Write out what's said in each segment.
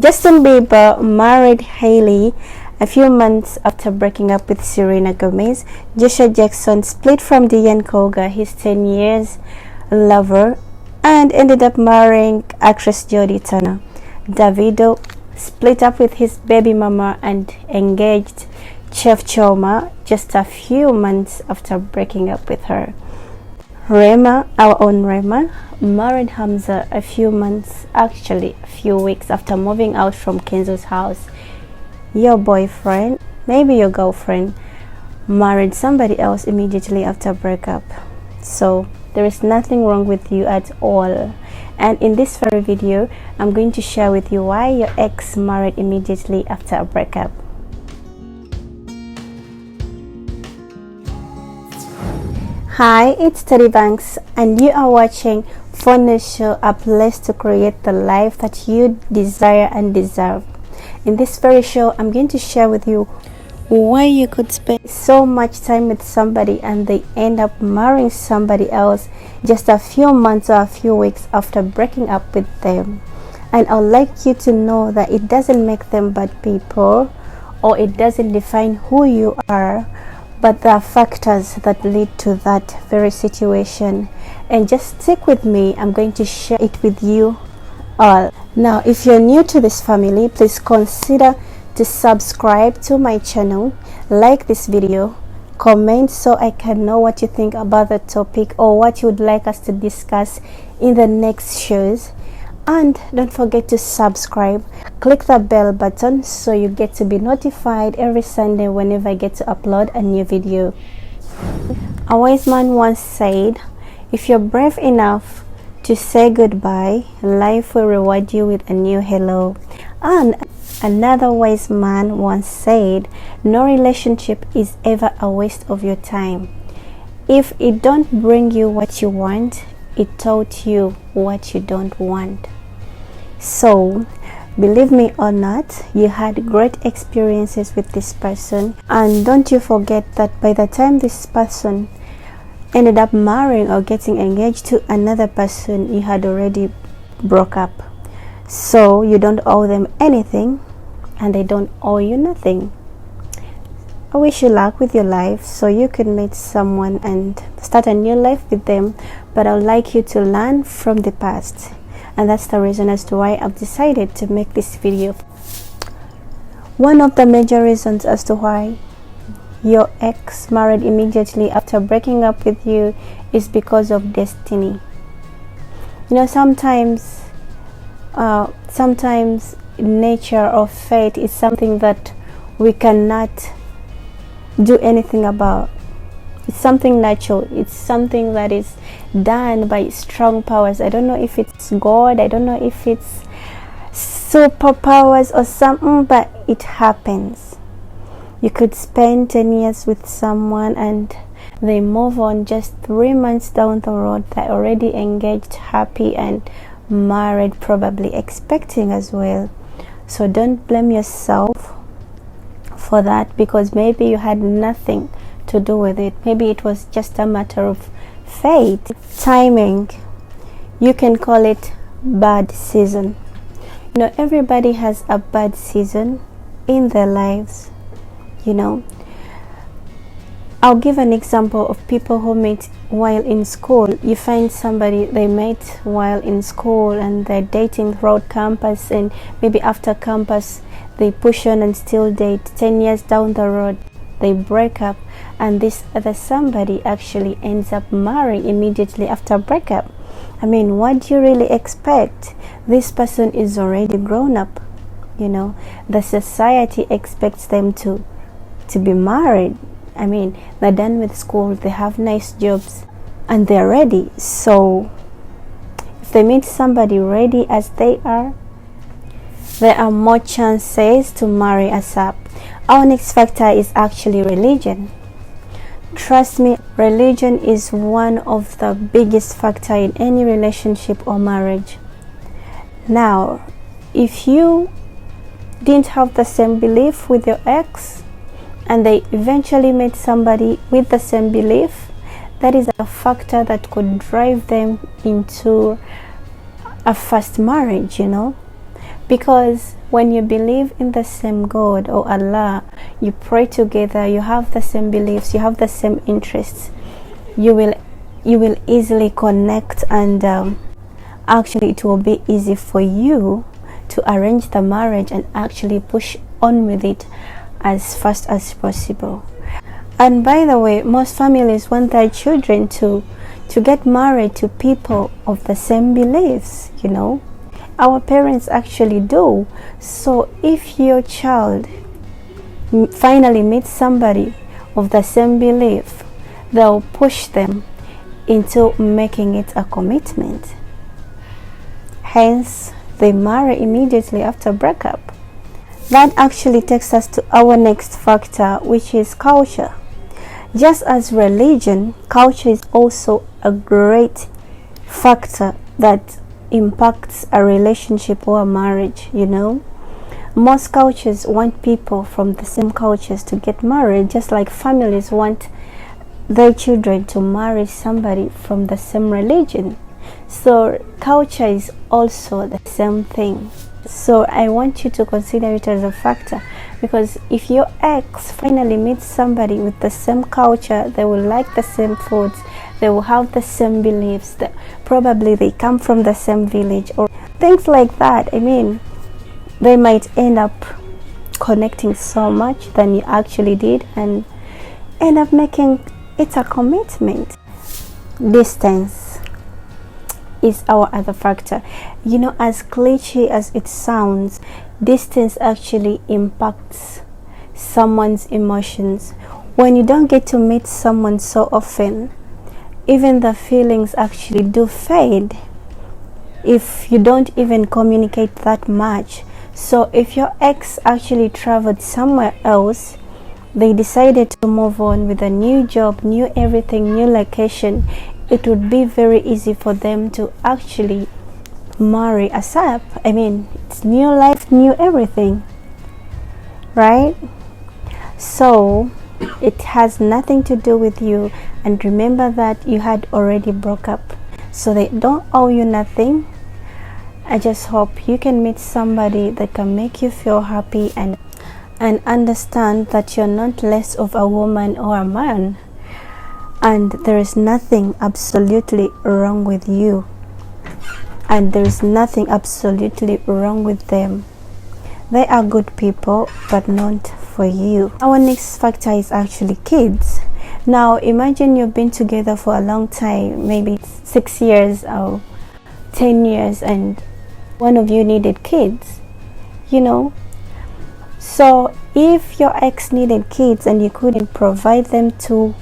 Justin Bieber married Hailey a few months after breaking up with Selena Gomez. Joshua Jackson split from Diane Kruger, his 10 years lover, and ended up marrying actress Jodie Turner. Davido split up with his baby mama and engaged Chef Choma just a few months after breaking up with her. Rema, our own Rema, married Hamza a few weeks after moving out from Kenzo's house. Your boyfriend, maybe your girlfriend, married somebody else immediately after breakup. So there is nothing wrong with you at all. And in this very video, I'm going to share with you why your ex married immediately after a breakup. Hi, it's Teddy Banks and you are watching FONDNESS Show, a place to create the life that you desire and deserve. In this very show, I'm going to share with you why you could spend so much time with somebody and they end up marrying somebody else just a few months or a few weeks after breaking up with them. And I'd like you to know that it doesn't make them bad people or it doesn't define who you are, but there are factors that lead to that very situation. And just stick with me, I'm going to share it with you all. Now, if you're new to this family, please consider to subscribe to my channel, like this video, comment so I can know what you think about the topic or what you would like us to discuss in the next shows. And don't forget to subscribe, click the bell button so you get to be notified every Sunday whenever I get to upload a new video. A wise man once said, if you're brave enough to say goodbye, life will reward you with a new hello. And another wise man once said, no relationship is ever a waste of your time. If it don't bring you what you want, it taught you what you don't want. So, believe me or not, you had great experiences with this person, and don't you forget that by the time this person ended up marrying or getting engaged to another person, you had already broke up. So you don't owe them anything and they don't owe you nothing. I wish you luck with your life so you could meet someone and start a new life with them, but I would like you to learn from the past. And that's the reason as to why I've decided to make this video. One of the major reasons as to why your ex married immediately after breaking up with you is because of destiny. You know, sometimes nature or fate is something that we cannot do anything about. It's something natural. It's something that is done by strong powers. I don't know if it's God, I don't know if it's superpowers or something, but it happens. You could spend 10 years with someone and they move on just 3 months down the road. They're already engaged, happy and married, probably expecting as well. So don't blame yourself for that, because maybe you had nothing to do with it. Maybe it was just a matter of fate, timing. You can call it bad season. You know, everybody has a bad season in their lives. You know, I'll give an example of people who meet while in school. You find somebody they met while in school and they're dating throughout campus, and maybe after campus they push on and still date. 10 years down the road they break up, and this other somebody actually ends up marrying immediately after breakup. I mean, what do you really expect? This person is already grown up. You know, the society expects them to be married. I mean, they're done with school, they have nice jobs and they're ready. So if they meet somebody ready as they are, there are more chances to marry ASAP. Our next factor is actually religion. Trust me, religion is one of the biggest factor in any relationship or marriage. Now, if you didn't have the same belief with your ex and they eventually met somebody with the same belief, that is a factor that could drive them into a first marriage, you know. Because when you believe in the same God or Allah, you pray together, you have the same beliefs, you have the same interests, you will easily connect, and actually it will be easy for you to arrange the marriage and actually push on with it as fast as possible. And by the way, most families want their children to get married to people of the same beliefs, you know. Our parents actually do. So if your child finally meets somebody of the same belief, they'll push them into making it a commitment. Hence, they marry immediately after breakup. That actually takes us to our next factor, which is culture. Just as religion, culture is also a great factor that impacts a relationship or a marriage, you know. Most cultures want people from the same cultures to get married, just like families want their children to marry somebody from the same religion. So culture is also the same thing. So I want you to consider it as a factor, because if your ex finally meets somebody with the same culture, they will like the same foods, they will have the same beliefs, that probably they come from the same village or things like that. I mean, they might end up connecting so much than you actually did and end up making it a commitment. Distance is our other factor. You know, as cliche as it sounds, distance actually impacts someone's emotions. When you don't get to meet someone so often, even the feelings actually do fade if you don't even communicate that much. So if your ex actually traveled somewhere else, they decided to move on with a new job, new everything, new location, it would be very easy for them to actually marry ASAP. I mean, it's new life, new everything, right? So it has nothing to do with you, and remember that you had already broke up, so they don't owe you nothing. I just hope you can meet somebody that can make you feel happy and understand that you're not less of a woman or a man, and there is nothing absolutely wrong with you, and there is nothing absolutely wrong with them. They are good people, but not for you. Our next factor is actually kids. Now imagine you've been together for a long time, maybe 6 years or 10 years, and one of you needed kids, you know. So if your ex needed kids and you couldn't provide them to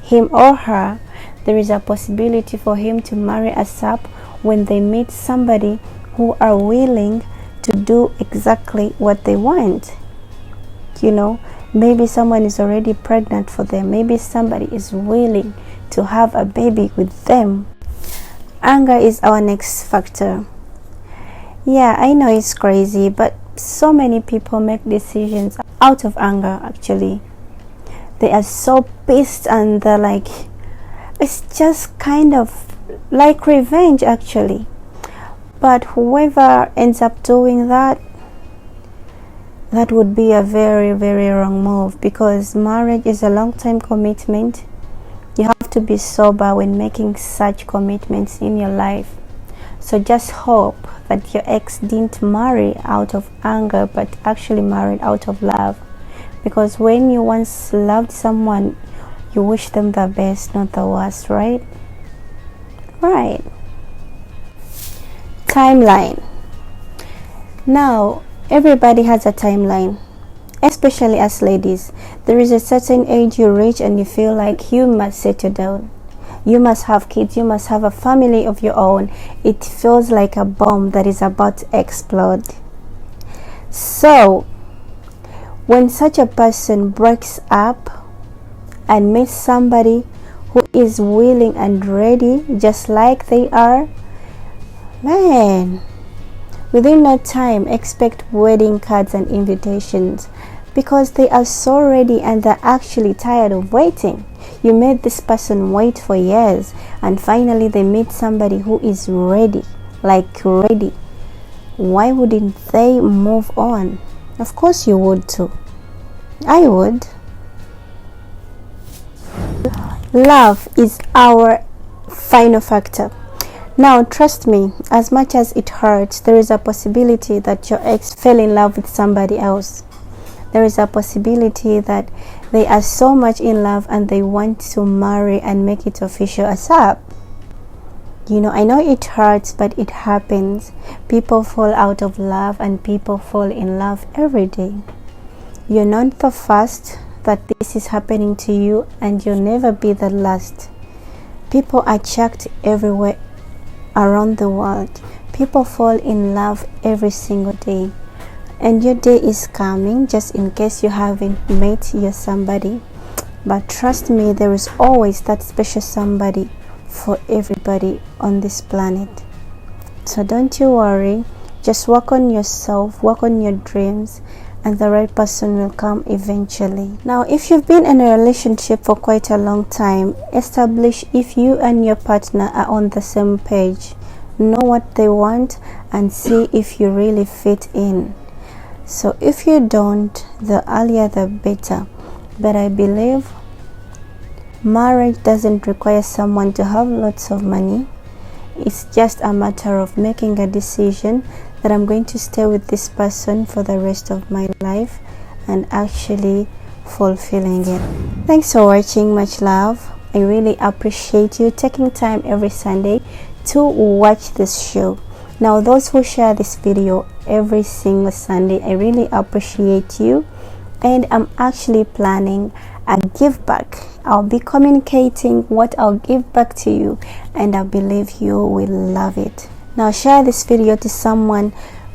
him or her, there is a possibility for him to marry ASAP when they meet somebody who are willing to do exactly what they want. You know, maybe someone is already pregnant for them, maybe somebody is willing to have a baby with them. Anger is our next factor. Yeah, I know it's crazy, but so many people make decisions out of anger. Actually, they are so pissed and they're like, it's just kind of like revenge actually. But whoever ends up doing that, that would be a very, very wrong move, because marriage is a long-term commitment. You have to be sober when making such commitments in your life. So just hope that your ex didn't marry out of anger, but actually married out of love. Because when you once loved someone, you wish them the best, not the worst, right? Right. Timeline. Now, everybody has a timeline, especially as ladies. There is a certain age you reach and you feel like you must settle down. You must have kids, you must have a family of your own. It feels like a bomb that is about to explode. So, when such a person breaks up and meets somebody who is willing and ready, just like they are, man, within no time, expect wedding cards and invitations, because they are so ready and they're actually tired of waiting. You made this person wait for years, and finally they meet somebody who is ready, like ready why wouldn't they move on? Of course you would too. I would. Love is our final factor. Now, trust me, as much as it hurts, there is a possibility that your ex fell in love with somebody else. There is a possibility that they are so much in love and they want to marry and make it official ASAP. I know it hurts, but it happens. People fall out of love and people fall in love every day. You're not the first that this is happening to you, and you'll never be the last. People are checked everywhere around the world. People fall in love every single day. And your day is coming, just in case you haven't met your somebody. But trust me, there is always that special somebody for everybody on this planet. So don't you worry, just work on yourself, work on your dreams, and the right person will come eventually. Now, if you've been in a relationship for quite a long time, establish if you and your partner are on the same page. Know what they want and see if you really fit in. So if you don't, the earlier the better. But I believe marriage doesn't require someone to have lots of money. It's just a matter of making a decision that I'm going to stay with this person for the rest of my life and actually fulfilling it. Thanks for watching. Much love. I really appreciate you taking time every Sunday to watch this show. Now, those who share this video every single Sunday, I really appreciate you. And I'm actually planning a give back. I'll be communicating what I'll give back to you, and I believe you will love it. Now, share this video to someone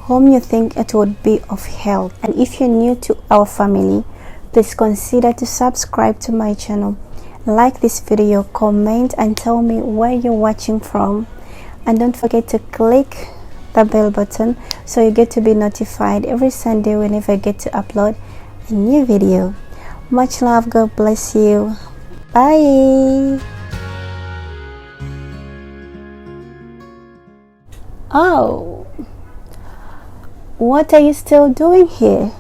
whom you think it would be of help. And if you're new to our family, please consider to subscribe to my channel, like this video, comment, and tell me where you're watching from. And don't forget to click the bell button so you get to be notified every Sunday whenever I get to upload a new video. Much love. God bless you. Bye. Oh, what are you still doing here?